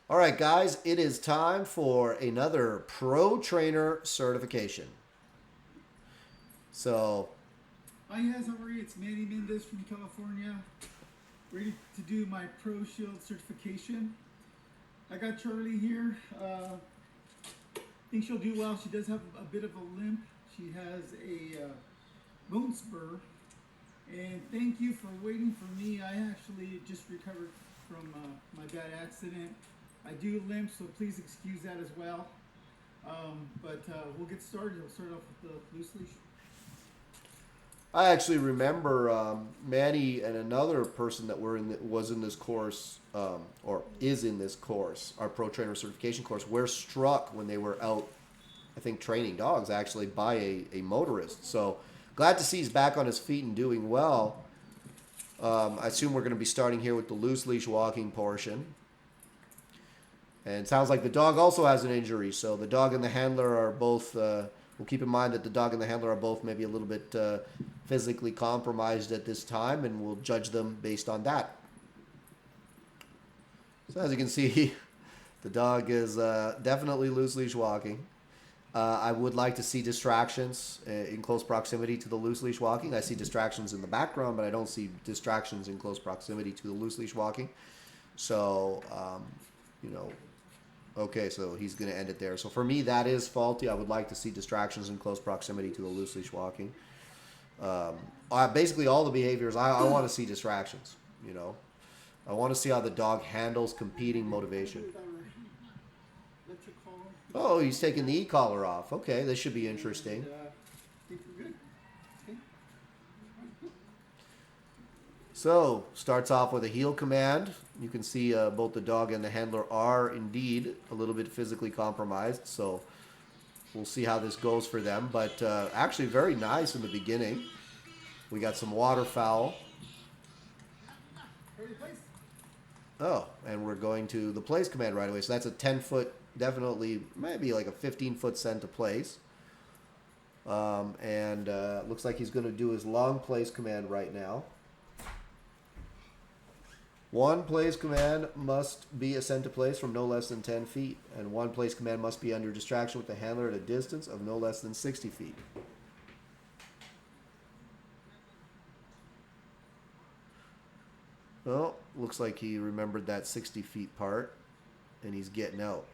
All right, guys, it is time for another pro trainer certification. So, Hi guys, how are you? It's Manny Mendez from California, ready to do my Pro Shield certification. I got Charlie here. Think she'll do well. She does have a bit of a limp. She has a bone spur. And thank you for waiting for me. I actually just recovered from my bad accident. I do limp, so please excuse that as well. But we'll get started. We'll start off with the loose leash. I actually remember Manny and another person that was in this course or is in this course, our pro trainer certification course, were struck when they were out, I think, training dogs actually by a motorist. So, glad to see he's back on his feet and doing well. I assume we're going to be starting here with the loose leash walking portion. And it sounds like the dog also has an injury. So the dog and the handler are both. We'll keep in mind that the dog and the handler are both maybe a little bit physically compromised at this time, and we'll judge them based on that. So as you can see, the dog is definitely loose leash walking. I would like to see distractions in close proximity to the loose leash walking. I see distractions in the background, but I don't see distractions in close proximity to the loose leash walking. So, you know, okay, so he's going to end it there. So for me, that is faulty. I would like to see distractions in close proximity to the loose leash walking. Basically, all the behaviors, I want to see distractions, you know. I want to see how the dog handles competing motivation. Oh, he's taking the e-collar off. Okay, this should be interesting. Think we're good. Okay. So, starts off with a heel command. You can see both the dog and the handler are indeed a little bit physically compromised. So, we'll see how this goes for them. But actually, very nice in the beginning. We got some waterfowl. Ready to place? Oh, and we're going to the place command right away. So, that's a 10-foot, definitely, maybe like a 15-foot send to place. And looks like he's going to do his long place command right now. One place command must be a sent to place from no less than 10 feet, and one place command must be under distraction with the handler at a distance of no less than 60 feet. Well, looks like he remembered that 60 feet part, and he's getting out.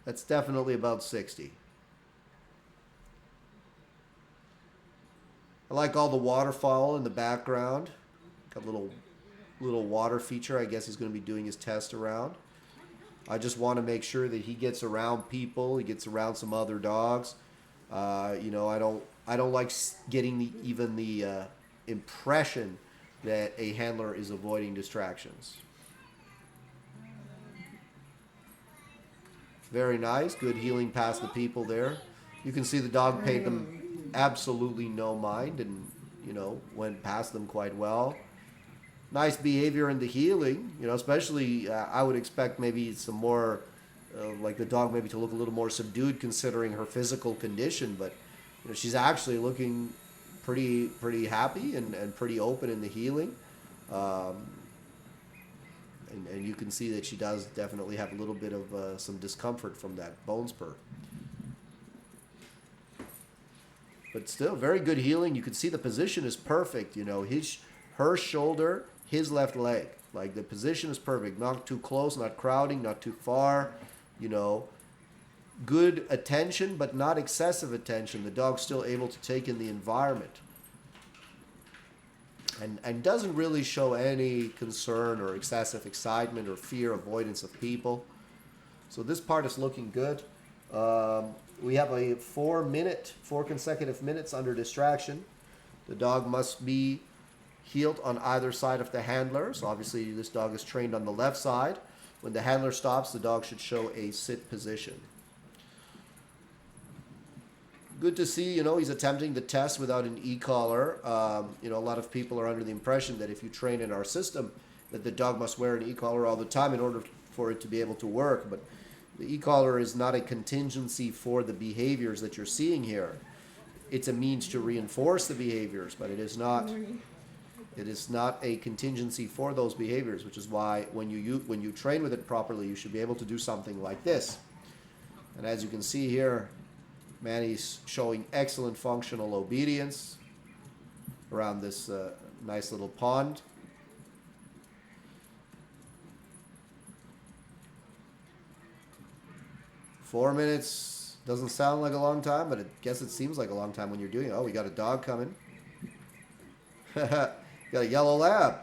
That's definitely about 60. I like all the waterfowl in the background. Got a little water feature. I guess he's going to be doing his test around. I just want to make sure that he gets around people. He gets around some other dogs. I don't like getting even the impression that a handler is avoiding distractions. Very nice. Good healing past the people there. You can see the dog paid them absolutely no mind and, went past them quite well. Nice behavior in the healing, especially I would expect maybe some more, like the dog maybe to look a little more subdued considering her physical condition, but she's actually looking pretty happy and pretty open in the healing. Um, and you can see that she does definitely have a little bit of some discomfort from that bone spur. But still, very good healing. You can see the position is perfect. Her shoulder, his left leg. Like the position is perfect. Not too close, not crowding, not too far. You know, good attention, but not excessive attention. The dog's still able to take in the environment. And doesn't really show any concern or excessive excitement or fear, avoidance of people. So this part is looking good. We have a 4 consecutive minutes under distraction. The dog must be heeled on either side of the handler. So obviously this dog is trained on the left side. When the handler stops, the dog should show a sit position. Good to see, he's attempting the test without an e-collar. A lot of people are under the impression that if you train in our system, that the dog must wear an e-collar all the time in order for it to be able to work. But the e-collar is not a contingency for the behaviors that you're seeing here. It's a means to reinforce the behaviors, but it is not It is not a contingency for those behaviors, which is why when you train with it properly, you should be able to do something like this. And as you can see here, Manny's showing excellent functional obedience around this nice little pond. Four minutes doesn't sound like a long time, but I guess it seems like a long time when you're doing it. Oh, we got a dog coming. Got a yellow lab.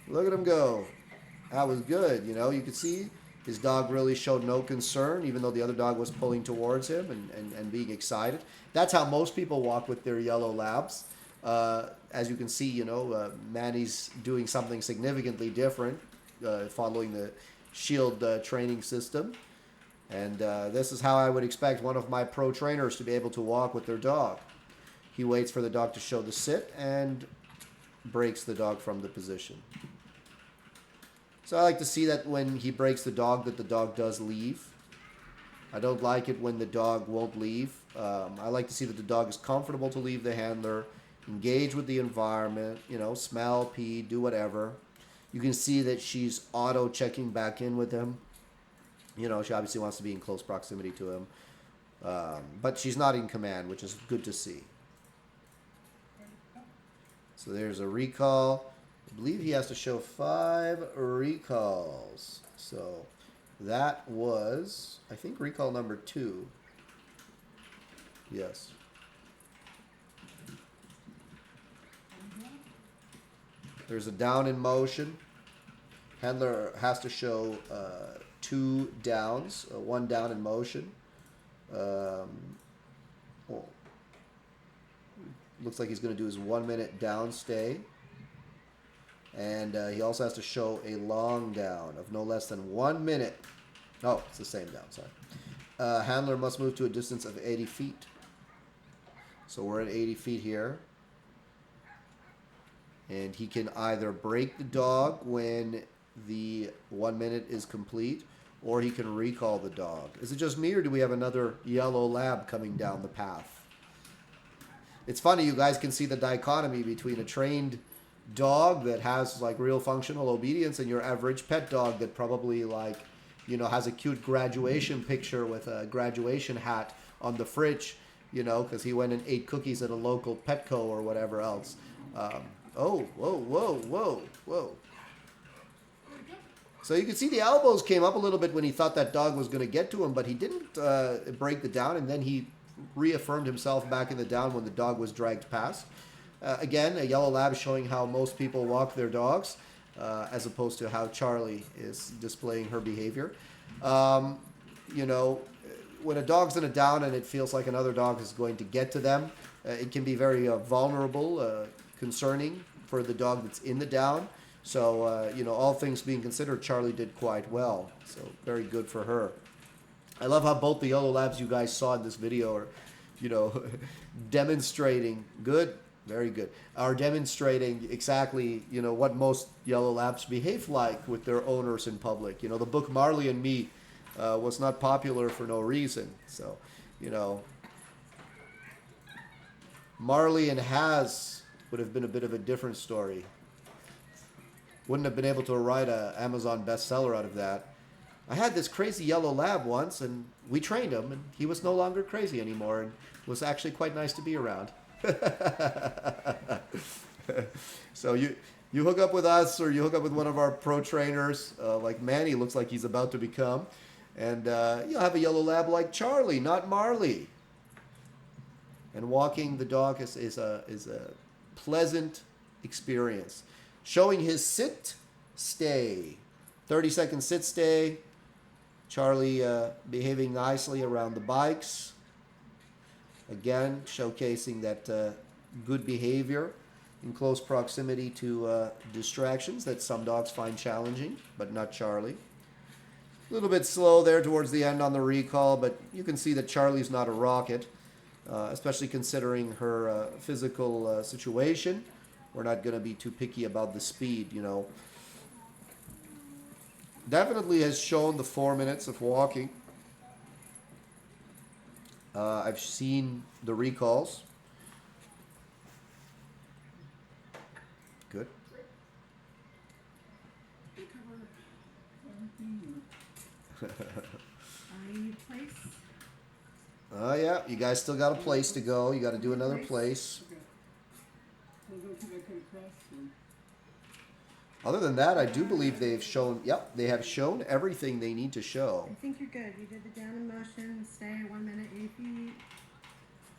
Look at him go. That was good. You know, you could see his dog really showed no concern, even though the other dog was pulling towards him and being excited. That's how most people walk with their yellow labs. As you can see, you know, Manny's doing something significantly different, following the shield training system. And this is how I would expect one of my pro trainers to be able to walk with their dog. He waits for the dog to show the sit and breaks the dog from the position. So I like to see that when he breaks the dog, that the dog does leave. I don't like it when the dog won't leave. I like to see that the dog is comfortable to leave the handler, engage with the environment, you know, smell, pee, do whatever. You can see that she's auto-checking back in with him. You know, she obviously wants to be in close proximity to him. But she's not in command, which is good to see. So there's a recall. I believe he has to show 5 recalls. So that was, I think, recall number 2. Yes. There's a down in motion. Handler has to show 2 downs, 1 down in motion. Looks like he's going to do his 1 minute down stay. And he also has to show a long down of no less than 1 minute. Oh, it's the same down, sorry. Handler must move to a distance of 80 feet. So we're at 80 feet here. And he can either break the dog when the 1 minute is complete, or he can recall the dog. Is it just me, or do we have another yellow lab coming down the path? It's funny, you guys can see the dichotomy between a trained dog that has like real functional obedience and your average pet dog that probably like, you know, has a cute graduation picture with a graduation hat on the fridge, you know, because he went and ate cookies at a local Petco or whatever else. Oh, whoa, whoa, whoa, whoa. So you can see the elbows came up a little bit when he thought that dog was going to get to him, but he didn't break the down, and then he reaffirmed himself back in the down when the dog was dragged past. Again, a yellow lab showing how most people walk their dogs, as opposed to how Charlie is displaying her behavior. You know, when a dog's in a down and it feels like another dog is going to get to them, it can be very vulnerable, concerning for the dog that's in the down. So, you know, all things being considered, Charlie did quite well. So, very good for her. I love how both the yellow labs you guys saw in this video are, you know, demonstrating, good, very good, are demonstrating exactly, you know, what most yellow labs behave like with their owners in public. You know, the book Marley and Me was not popular for no reason. So, you know, Marley and Has would have been a bit of a different story. Wouldn't have been able to write an Amazon bestseller out of that. I had this crazy yellow lab once, and we trained him, and he was no longer crazy anymore, and was actually quite nice to be around. So you hook up with us, or you hook up with one of our pro trainers, like Manny looks like he's about to become, and you'll have a yellow lab like Charlie, not Marley. And walking the dog is a pleasant experience. Showing his sit, stay. 30-second sit, stay. Charlie behaving nicely around the bikes. Again, showcasing that good behavior in close proximity to distractions that some dogs find challenging, but not Charlie. A little bit slow there towards the end on the recall, but you can see that Charlie's not a rocket, especially considering her physical situation. We're not going to be too picky about the speed, you know. Definitely has shown the 4 minutes of walking. I've seen the recalls. Good. They cover everything. You need place? Oh, yeah. You guys still got a place to go. You got to do another place. Okay. Those are two I cut across. Other than that, I do believe they've shown, yep, they have shown everything they need to show. I think you're good. You did the down in motion, stay 1 minute, 8 feet,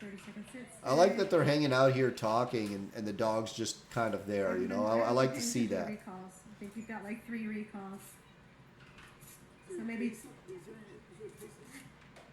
30 seconds sit. I like that they're hanging out here talking and the dog's just kind of there, you know. I like to see that. Recalls. I think you've got like 3 recalls. So maybe.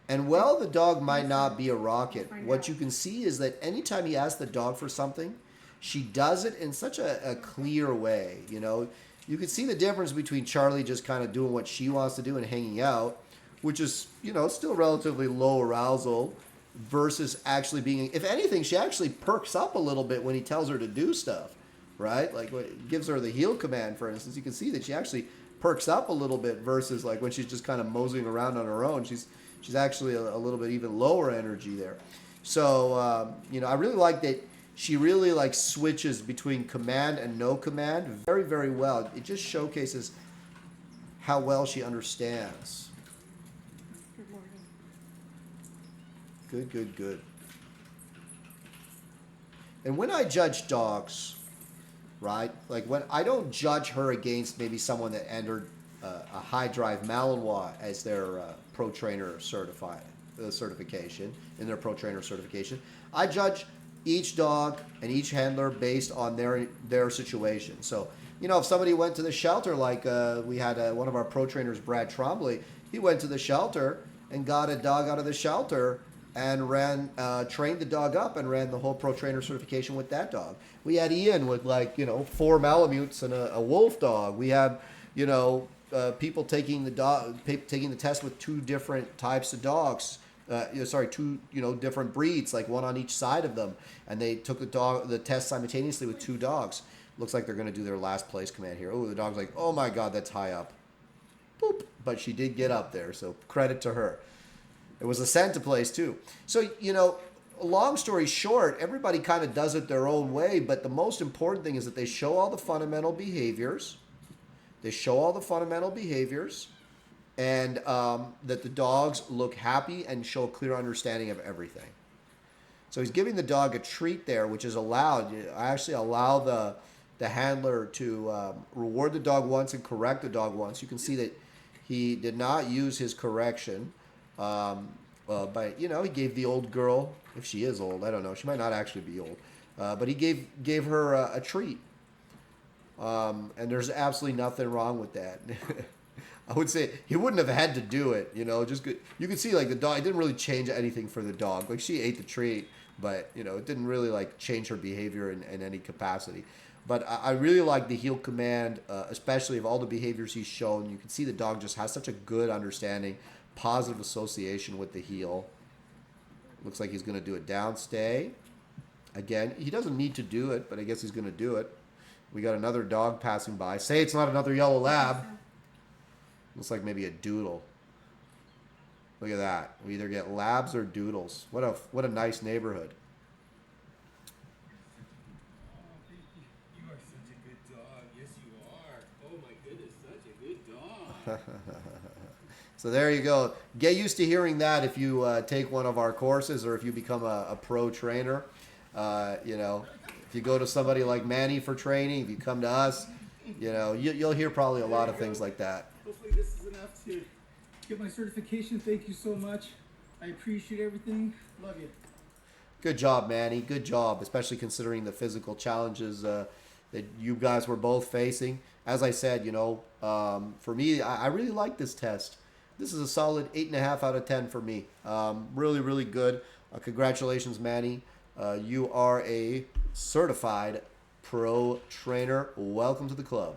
And well, the dog might not be a rocket. What you can see is that anytime he asks the dog for something, she does it in such a clear way, you know. You can see the difference between Charlie just kind of doing what she wants to do and hanging out, which is, you know, still relatively low arousal, versus actually being, if anything, she actually perks up a little bit when he tells her to do stuff, right? Like when it gives her the heel command, for instance, you can see that she actually perks up a little bit versus like when she's just kind of moseying around on her own. She's actually a little bit even lower energy there. So, you know, I really like that she really like switches between command and no command very, very well. It just showcases how well she understands. Good morning. Good, good, good. And when I judge dogs, right, like when I don't judge her against maybe someone that entered a high drive Malinois as their pro trainer certification, in their pro trainer certification, I judge each dog and each handler based on their situation. So, you know, if somebody went to the shelter, like we had one of our pro trainers, Brad Trombley, he went to the shelter and got a dog out of the shelter and trained the dog up and ran the whole pro trainer certification with that dog. We had Ian with 4 Malamutes and a wolf dog. We had, people taking the test with 2 different types of dogs. 2 different breeds, like one on each side of them, and they took the test simultaneously with 2 dogs. Looks like they're going to do their last place command here. Oh, the dog's like, oh my god, that's high up. Boop. But she did get up there, so credit to her. It was a scent to place too. So, long story short, everybody kind of does it their own way, but the most important thing is that they show all the fundamental behaviors. And that the dogs look happy and show a clear understanding of everything. So he's giving the dog a treat there, which is allowed. I actually allow the handler to reward the dog once and correct the dog once. You can see that he did not use his correction. But, he gave the old girl, if she is old, I don't know. She might not actually be old. But he gave her a treat. And there's absolutely nothing wrong with that. I would say he wouldn't have had to do it, just good. You could see the dog, it didn't really change anything for the dog. Like she ate the treat, but it didn't really change her behavior in any capacity. But I really like the heel command, especially of all the behaviors he's shown. You can see the dog just has such a good understanding, positive association with the heel. Looks like he's going to do a down stay. Again, he doesn't need to do it, but I guess he's going to do it. We got another dog passing by. Say it's not another yellow lab. Looks like maybe a doodle. Look at that. We either get labs or doodles. What a nice neighborhood. Oh, thank you. You are such a good dog. Yes, you are. Oh my goodness, such a good dog. So there you go. Get used to hearing that if you take one of our courses or if you become a pro trainer. If you go to somebody like Manny for training, if you come to us, you'll hear probably a lot of things like that. Hopefully this is enough to get my certification. Thank you so much. I appreciate everything. Love you. Good job, Manny. Good job, especially considering the physical challenges that you guys were both facing. As I said, for me, I really like this test. This is a solid 8.5 out of 10 for me. Really, really good. Congratulations, Manny. You are a certified pro trainer. Welcome to the club.